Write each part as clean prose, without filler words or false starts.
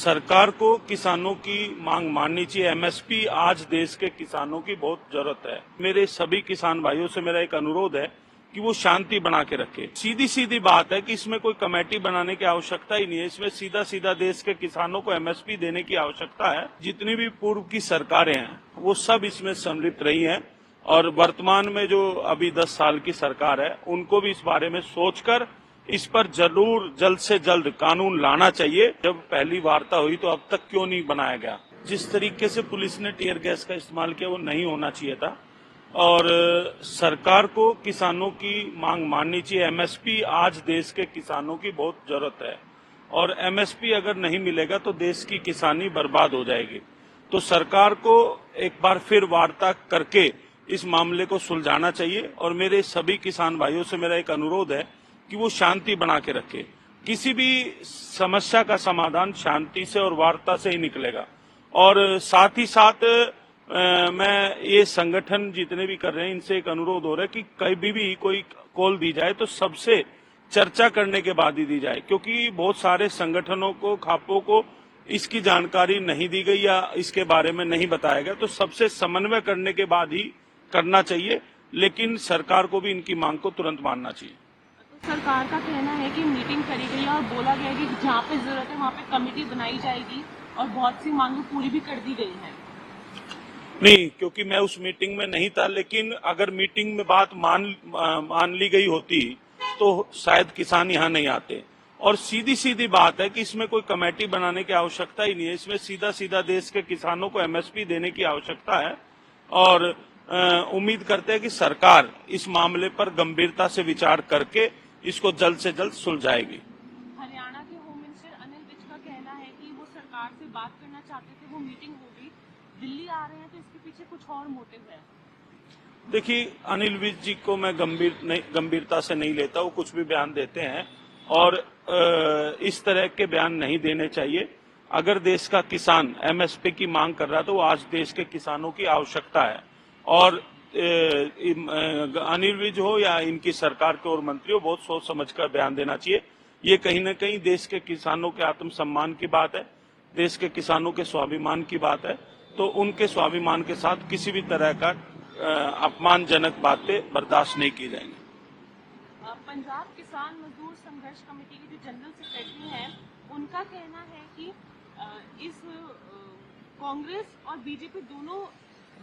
सरकार को किसानों की मांग माननी चाहिए। एमएसपी आज देश के किसानों की बहुत जरूरत है। मेरे सभी किसान भाइयों से मेरा एक अनुरोध है कि वो शांति बना के रखे। सीधी सीधी बात है कि इसमें कोई कमेटी बनाने की आवश्यकता ही नहीं है। इसमें सीधा सीधा देश के किसानों को एमएसपी देने की आवश्यकता है। जितनी भी पूर्व की सरकारें हैं वो सब इसमें सम्मिलित रही हैं और वर्तमान में जो अभी 10 साल की सरकार है उनको भी इस बारे में सोचकर इस पर जरूर जल्द से जल्द कानून लाना चाहिए। जब पहली वार्ता हुई तो अब तक क्यों नहीं बनाया गया? जिस तरीके से पुलिस ने टीयर गैस का इस्तेमाल किया वो नहीं होना चाहिए था और सरकार को किसानों की मांग माननी चाहिए। एमएसपी आज देश के किसानों की बहुत जरूरत है और एमएसपी अगर नहीं मिलेगा तो देश की किसानी बर्बाद हो जाएगी। तो सरकार को एक बार फिर वार्ता करके इस मामले को सुलझाना चाहिए और मेरे सभी किसान भाइयों से मेरा एक अनुरोध है कि वो शांति बना के रखे। किसी भी समस्या का समाधान शांति से और वार्ता से ही निकलेगा और साथ ही साथ मैं ये संगठन जितने भी कर रहे हैं इनसे एक अनुरोध हो रहा है कि कभी भी कोई कॉल दी जाए तो सबसे चर्चा करने के बाद ही दी जाए, क्योंकि बहुत सारे संगठनों को खापों को इसकी जानकारी नहीं दी गई या इसके बारे में नहीं बताया गया। तो सबसे समन्वय करने के बाद ही करना चाहिए, लेकिन सरकार को भी इनकी मांग को तुरंत मानना चाहिए। सरकार का कहना है कि मीटिंग करी गई है और बोला गया है कि जहाँ पे जरूरत है वहाँ पे कमेटी बनाई जाएगी और बहुत सी मांगें पूरी भी कर दी गई हैं। नहीं, क्योंकि मैं उस मीटिंग में नहीं था, लेकिन अगर मीटिंग में बात मान ली गई होती तो शायद किसान यहाँ नहीं आते। और सीधी सीधी बात है कि इसमें कोई कमेटी बनाने की आवश्यकता ही नहीं है। इसमें सीधा सीधा देश के किसानों को एमएसपी देने की आवश्यकता है और उम्मीद करते हैं कि सरकार इस मामले पर गंभीरता से विचार करके इसको जल्द से जल्द सुलझाएगी। हरियाणा के होम मिनिस्टर अनिल विज का कहना है कि वो सरकार से बात करना चाहते थे, वो मीटिंग हो गई, दिल्ली आ रहे हैं तो इसके पीछे कुछ और मोटिव है। देखिए, अनिल विज जी को मैं गंभीरता से नहीं लेता। वो कुछ भी बयान देते हैं और इस तरह के बयान नहीं देने चाहिए। अगर देश का किसान एमएसपी की मांग कर रहा है तो वो आज देश के किसानों की आवश्यकता है और अनिल विज हो या इनकी सरकार के और मंत्री हो, बहुत सोच समझकर बयान देना चाहिए। ये कहीं न कहीं देश के किसानों के आत्मसम्मान की बात है, देश के किसानों के स्वाभिमान की बात है। तो उनके स्वाभिमान के साथ किसी भी तरह का अपमानजनक बातें बर्दाश्त नहीं की जाएंगी। पंजाब किसान मजदूर संघर्ष कमेटी के जो जनरल सेक्रेटरी हैं, उनका कहना है कि इस कांग्रेस और बीजेपी दोनों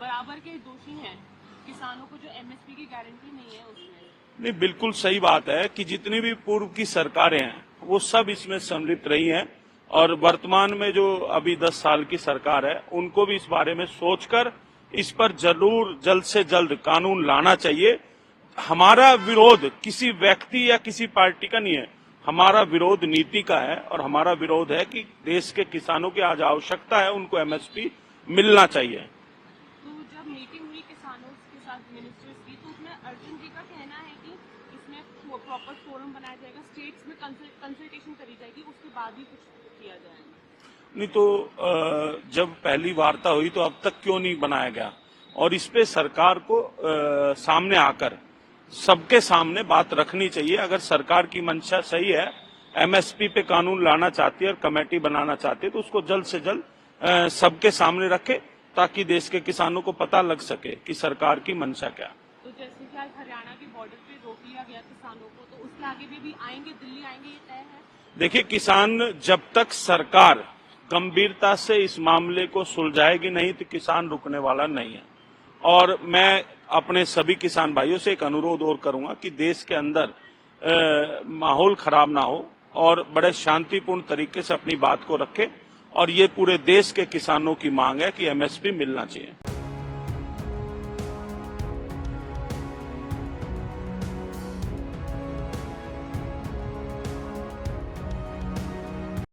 बराबर के दोषी हैं किसानों को जो एमएसपी की गारंटी नहीं है उसमें। नहीं, बिल्कुल सही बात है कि जितनी भी पूर्व की सरकारें हैं वो सब इसमें सम्मिलित रही हैं और वर्तमान में जो अभी 10 साल की सरकार है उनको भी इस बारे में सोचकर इस पर जरूर जल्द से जल्द कानून लाना चाहिए। हमारा विरोध किसी व्यक्ति या किसी पार्टी का नहीं है, हमारा विरोध नीति का है और हमारा विरोध है कि देश के किसानों की आज आवश्यकता है, उनको एमएसपी मिलना चाहिए। तो जब मीटिंग हुई किसानों के साथ मिनिस्टर्स की, तो उसमें अर्जुन जी का कहना है कि इसमें प्रॉपर फोरम बनाया जाएगा, स्टेट्स में कंसल्टेशन करी जाएगी, उसके बाद ही कुछ किया जाएगा। नहीं तो जब पहली वार्ता हुई तो अब तक क्यों नहीं बनाया गया? और इस पे सरकार को सामने आकर सबके सामने बात रखनी चाहिए। अगर सरकार की मंशा सही है, एमएसपी पे कानून लाना चाहती है और कमेटी बनाना चाहती है तो उसको जल्द से जल्द सबके सामने रखे ताकि देश के किसानों को पता लग सके कि सरकार की मंशा क्या। तो जैसे कि आज हरियाणा के बॉर्डर पे रोक लिया गया किसानों को, तो उसके आगे भी आएंगे, दिल्ली आएंगे, ये तय है? देखिए, किसान जब तक सरकार गंभीरता से इस मामले को सुलझाएगी नहीं तो किसान रुकने वाला नहीं है। और मैं अपने सभी किसान भाइयों से एक अनुरोध और करूंगा कि देश के अंदर माहौल खराब ना हो और बड़े शांतिपूर्ण तरीके से अपनी बात को रखें और ये पूरे देश के किसानों की मांग है कि एमएसपी मिलना चाहिए।